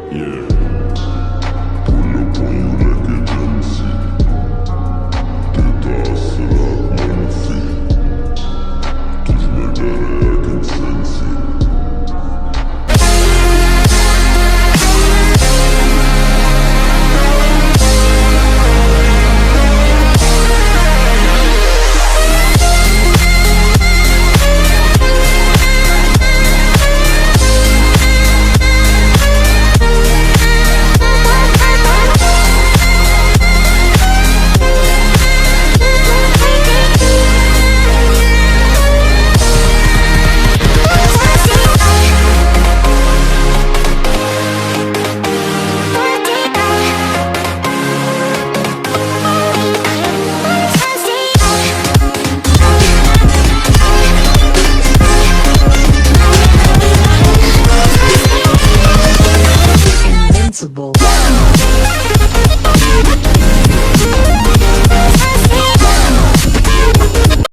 Yeah. Pull up on you like agency. Data salat manfi. Tujme dare I can sense it. Invincible.